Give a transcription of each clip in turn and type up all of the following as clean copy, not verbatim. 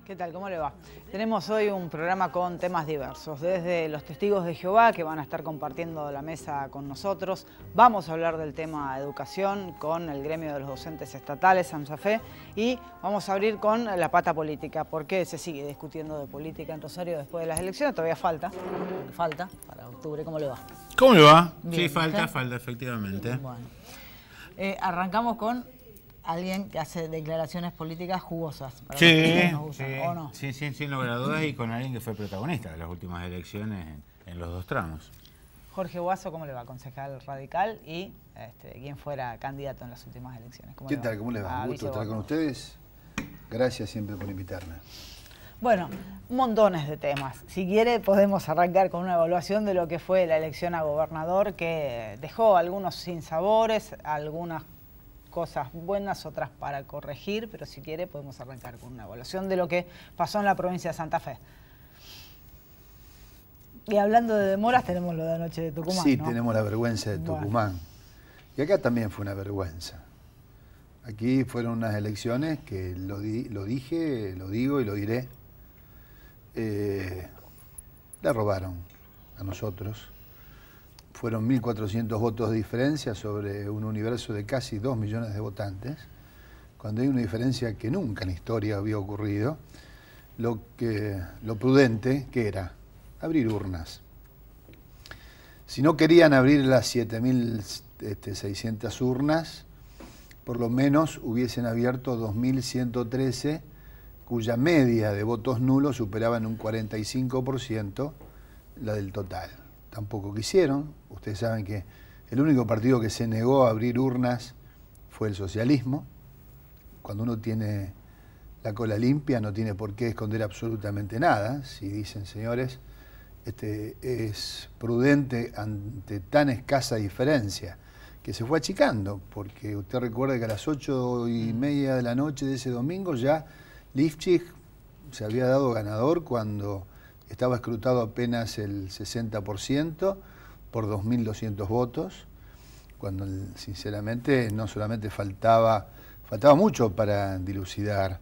¿Qué tal? ¿Cómo le va? Tenemos hoy un programa con temas diversos, desde los testigos de Jehová que van a estar compartiendo la mesa con nosotros. Vamos a hablar del tema educación con el gremio de los docentes estatales, AMSAFE, y vamos a abrir con la pata política. ¿Por qué se sigue discutiendo de política en Rosario después de las elecciones? Todavía falta para octubre. ¿Cómo le va? ¿Cómo le va? Bien, Sí, falta, ¿usted? efectivamente. Bueno, arrancamos con alguien que hace declaraciones políticas jugosas. Para los que nos gustan, ¿o no? Sí, sin lugar a dudas, y con alguien que fue protagonista de las últimas elecciones en los dos tramos. Jorge Guaso, ¿cómo le va? Concejal radical y quien fuera candidato en las últimas elecciones. ¿Qué tal? ¿Cómo le va? Un gusto estar con ustedes. Gracias siempre por invitarme. Bueno, montones de temas. Si quiere podemos arrancar con una evaluación de lo que fue la elección a gobernador, que dejó algunos sinsabores, algunas cosas buenas, otras para corregir, pero si quiere podemos arrancar con una evaluación de lo que pasó en la provincia de Santa Fe. Y hablando de demoras, tenemos lo de anoche de Tucumán, Sí, ¿no? tenemos la vergüenza de Tucumán. Y acá también fue una vergüenza. Aquí fueron unas elecciones que lo dije, lo digo y lo diré. La robaron a nosotros. Fueron 1.400 votos de diferencia sobre un universo de casi 2 millones de votantes, cuando hay una diferencia que nunca en la historia había ocurrido. Lo prudente que era abrir urnas. Si no querían abrir las 7.600 urnas, por lo menos hubiesen abierto 2.113, cuya media de votos nulos superaba en un 45% la del total. Tampoco quisieron. Ustedes saben que el único partido que se negó a abrir urnas fue el socialismo. Cuando uno tiene la cola limpia no tiene por qué esconder absolutamente nada. Si dicen, señores, es prudente ante tan escasa diferencia, que se fue achicando, porque usted recuerda que a las 8:30 de la noche de ese domingo ya Lifchich se había dado ganador cuando estaba escrutado apenas el 60% por 2.200 votos, cuando sinceramente no solamente faltaba mucho para dilucidar.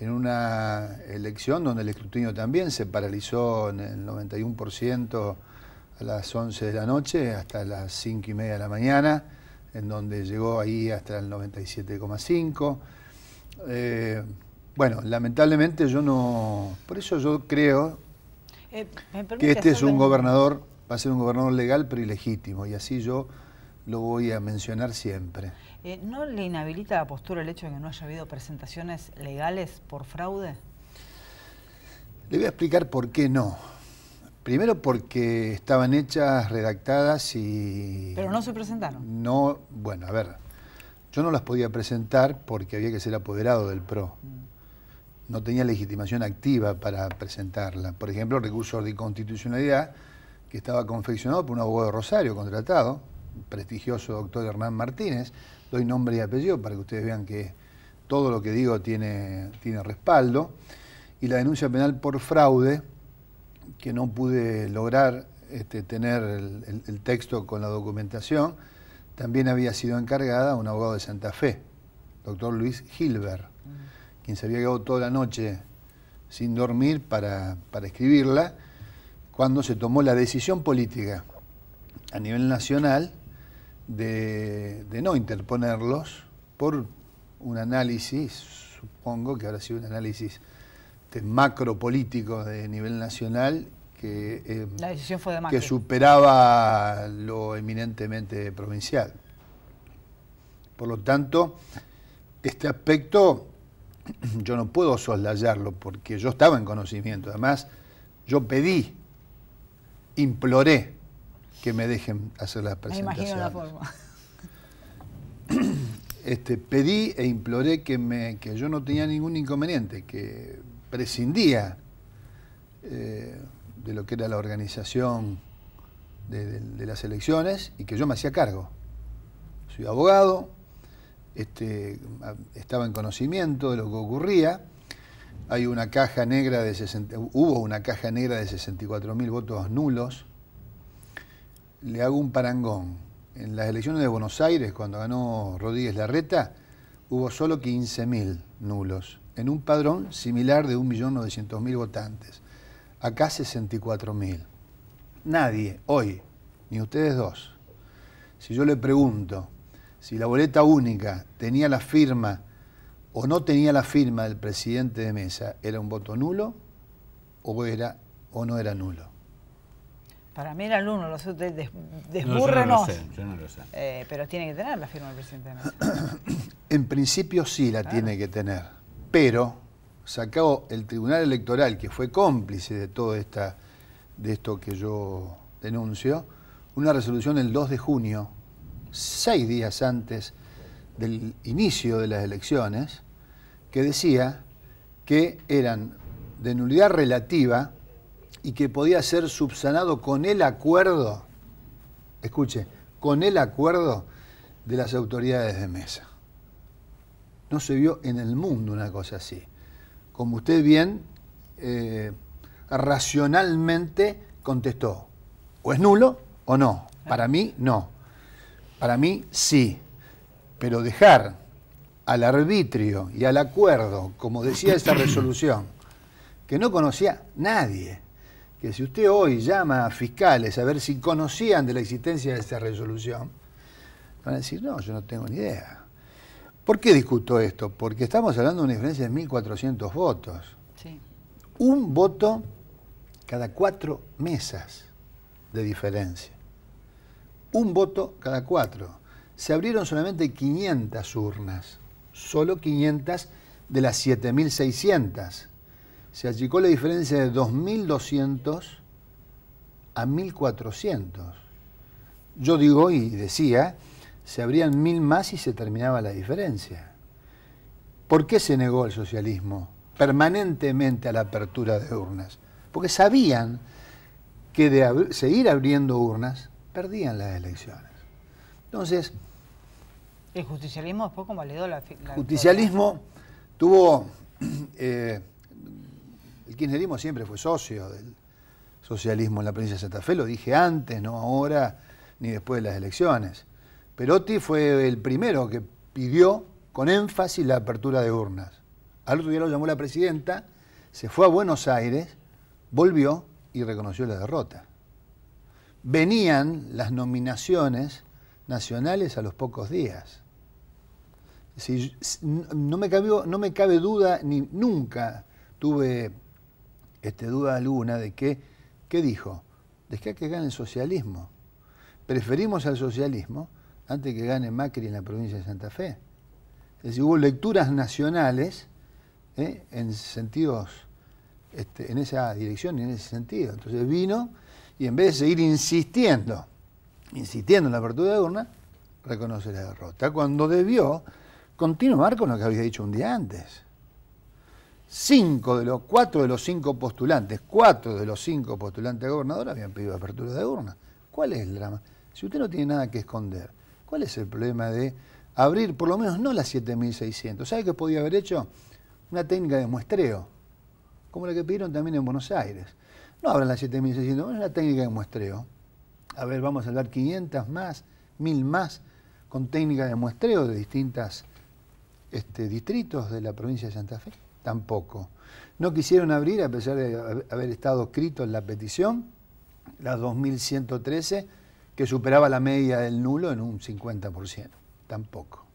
En una elección donde el escrutinio también se paralizó en el 91% a las 11 de la noche hasta las 5:30 de la mañana, en donde llegó ahí hasta el 97,5%. Bueno, lamentablemente por eso yo creo que este es un gobernador, va a ser un gobernador legal pero ilegítimo, y así yo lo voy a mencionar siempre. ¿No le inhabilita la postura el hecho de que no haya habido presentaciones legales por fraude? Le voy a explicar por qué no. Primero porque estaban hechas, redactadas y... Pero no se presentaron. No, bueno, a ver, yo no las podía presentar porque había que ser apoderado del PRO. No tenía legitimación activa para presentarla. Por ejemplo, el recurso de inconstitucionalidad que estaba confeccionado por un abogado de Rosario contratado, prestigioso doctor Hernán Martínez. Doy nombre y apellido para que ustedes vean que todo lo que digo tiene respaldo. Y la denuncia penal por fraude, que no pude lograr tener el texto con la documentación, también había sido encargada a un abogado de Santa Fe, doctor Luis Gilbert, quien se había quedado toda la noche sin dormir para escribirla, cuando se tomó la decisión política a nivel nacional de no interponerlos por un análisis, supongo que habrá sido un análisis macropolítico de nivel nacional, la decisión fue de Macri, que superaba lo eminentemente provincial. Por lo tanto, este aspecto yo no puedo soslayarlo porque yo estaba en conocimiento. Además, yo imploré que me dejen hacer las presentaciones. Me imagino la forma. Pedí e imploré que yo no tenía ningún inconveniente, que prescindía de lo que era la organización de las elecciones y que yo me hacía cargo. Soy abogado, estaba en conocimiento de lo que ocurría. Hubo una caja negra de 64.000 votos nulos. Le hago un parangón. En las elecciones de Buenos Aires, cuando ganó Rodríguez Larreta, hubo solo 15.000 nulos, en un padrón similar de 1.900.000 votantes. Acá 64.000. Nadie, hoy, ni ustedes dos, si yo le pregunto si la boleta única tenía la firma o no tenía la firma del presidente de mesa, ¿era un voto nulo o no era nulo? Para mí era nulo, no sé, desbúrrenos. Yo no lo sé. Pero tiene que tener la firma del presidente de mesa. En principio sí la tiene que tener, pero sacó el Tribunal Electoral, que fue cómplice de todo de esto que yo denuncio, una resolución el 2 de junio, 6 días antes del inicio de las elecciones, que decía que eran de nulidad relativa y que podía ser subsanado con el acuerdo, escuche, con el acuerdo de las autoridades de mesa. No se vio en el mundo una cosa así. Como usted bien racionalmente contestó, o es nulo o no. Para mí, no. Para mí, sí. Pero dejar al arbitrio y al acuerdo, como decía esa resolución, que no conocía nadie, que si usted hoy llama a fiscales a ver si conocían de la existencia de esta resolución, van a decir, no, yo no tengo ni idea. ¿Por qué discuto esto? Porque estamos hablando de una diferencia de 1.400 votos. Sí. Un voto cada 4 mesas de diferencia. Un voto cada 4. Se abrieron solamente 500 urnas, solo 500 de las 7.600. Se achicó la diferencia de 2.200 a 1.400. Yo digo y decía, se abrían 1.000 más y se terminaba la diferencia. ¿Por qué se negó el socialismo permanentemente a la apertura de urnas? Porque sabían que de seguir abriendo urnas, perdían las elecciones. Entonces, ¿el justicialismo después convalidó la el justicialismo tuvo... el kirchnerismo siempre fue socio del socialismo en la provincia de Santa Fe, lo dije antes, no ahora ni después de las elecciones. Perotti fue el primero que pidió con énfasis la apertura de urnas. Al otro día lo llamó la presidenta, se fue a Buenos Aires, volvió y reconoció la derrota. Venían las nominaciones nacionales a los pocos días. Si, no me cabe duda, ni nunca tuve duda alguna de que, ¿qué dijo? Dejá que gane el socialismo. Preferimos al socialismo antes que gane Macri en la provincia de Santa Fe. Es decir, hubo lecturas nacionales en sentidos, en esa dirección y en ese sentido. Entonces vino y en vez de seguir insistiendo en la apertura de urna, reconoce la derrota, cuando debió continuar con lo que había dicho un día antes. 4 de los 5 postulantes a gobernador habían pedido apertura de urna. ¿Cuál es el drama? Si usted no tiene nada que esconder, ¿cuál es el problema de abrir por lo menos no las 7.600? ¿Sabe qué podía haber hecho? Una técnica de muestreo, como la que pidieron también en Buenos Aires. No abran las 7.600, es una técnica de muestreo. A ver, vamos a hablar 500 más, 1.000 más, con técnica de muestreo de distintos distritos de la provincia de Santa Fe. Tampoco. No quisieron abrir, a pesar de haber estado escrito en la petición, las 2.113, que superaba la media del nulo en un 50%. Tampoco.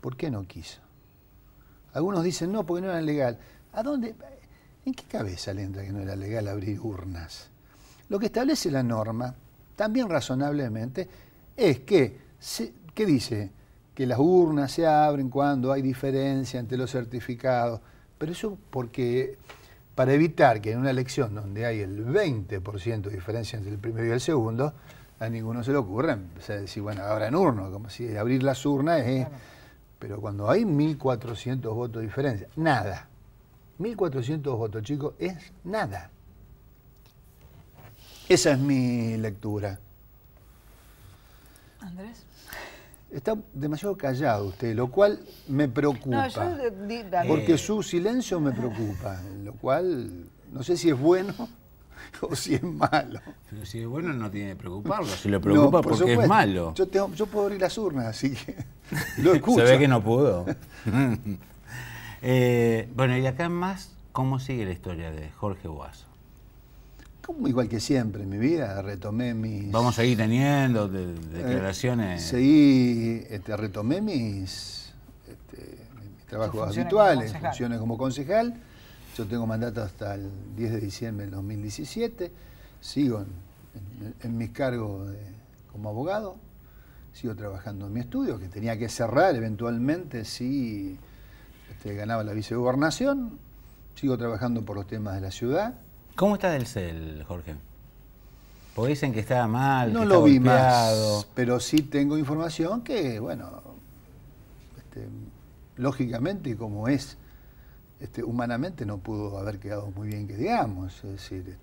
¿Por qué no quiso? Algunos dicen no, porque no era legal. ¿A dónde? ¿En qué cabeza le entra que no era legal abrir urnas? Lo que establece la norma, también razonablemente, es que, ¿qué dice? Que las urnas se abren cuando hay diferencia entre los certificados. Pero eso porque, para evitar que en una elección donde hay el 20% de diferencia entre el primero y el segundo, a ninguno se le ocurre empezar a decir, bueno, abran urnas, como si abrir las urnas es... Claro. Pero cuando hay 1.400 votos de diferencia, nada. 1.400 votos, chicos, es nada. Esa es mi lectura. Andrés. Está demasiado callado usted, lo cual me preocupa. No, porque su silencio me preocupa, lo cual no sé si es bueno o si es malo. Pero si es bueno no tiene que preocuparlo, si lo preocupa por porque supuesto. es malo. Yo puedo abrir las urnas, así que lo escucho. Se ve que no pudo. Bueno, y de acá en más, ¿cómo sigue la historia de Jorge Boazo? Como igual que siempre en mi vida, retomé mis... Vamos a seguir teniendo declaraciones. Retomé mis trabajos funciones habituales, como funciones como concejal. Yo tengo mandato hasta el 10 de diciembre del 2017. Sigo en mis cargos como abogado. Sigo trabajando en mi estudio, que tenía que cerrar eventualmente si ganaba la vicegobernación. Sigo trabajando por los temas de la ciudad. ¿Cómo está del CEL, Jorge? Porque dicen que estaba mal, No que lo está vi golpeado. más, pero sí tengo información que, bueno, lógicamente y como es, humanamente no pudo haber quedado muy bien que digamos. Es decir,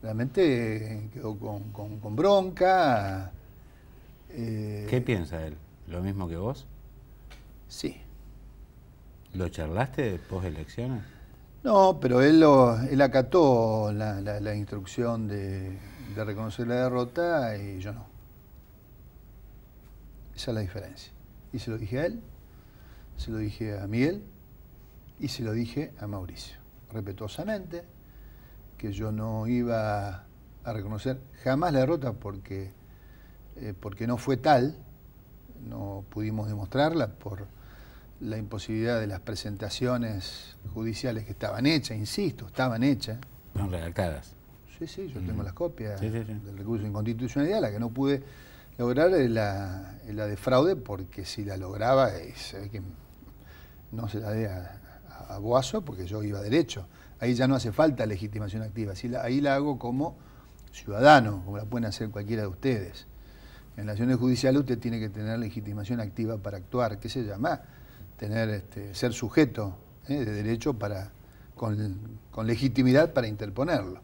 realmente quedó con bronca. ¿Qué piensa él? ¿Lo mismo que vos? Sí. ¿Lo charlaste post elecciones? No, pero él acató la instrucción de reconocer la derrota y yo no. Esa es la diferencia. Y se lo dije a él, se lo dije a Miguel y se lo dije a Mauricio, respetuosamente, que yo no iba a reconocer jamás la derrota porque no fue tal, no pudimos demostrarla por la imposibilidad de las presentaciones judiciales que estaban hechas, insisto, estaban hechas. Están redactadas. Sí, yo tengo las copias Sí. del recurso de inconstitucionalidad. La que no pude lograr es la de fraude, porque si la lograba, se ve que no se la dé a Boazo, porque yo iba derecho. Ahí ya no hace falta legitimación activa. Ahí la hago como ciudadano, como la pueden hacer cualquiera de ustedes. En las acciones judiciales usted tiene que tener legitimación activa para actuar. ¿Qué se llama? Ser sujeto de derecho con legitimidad para interponerlo.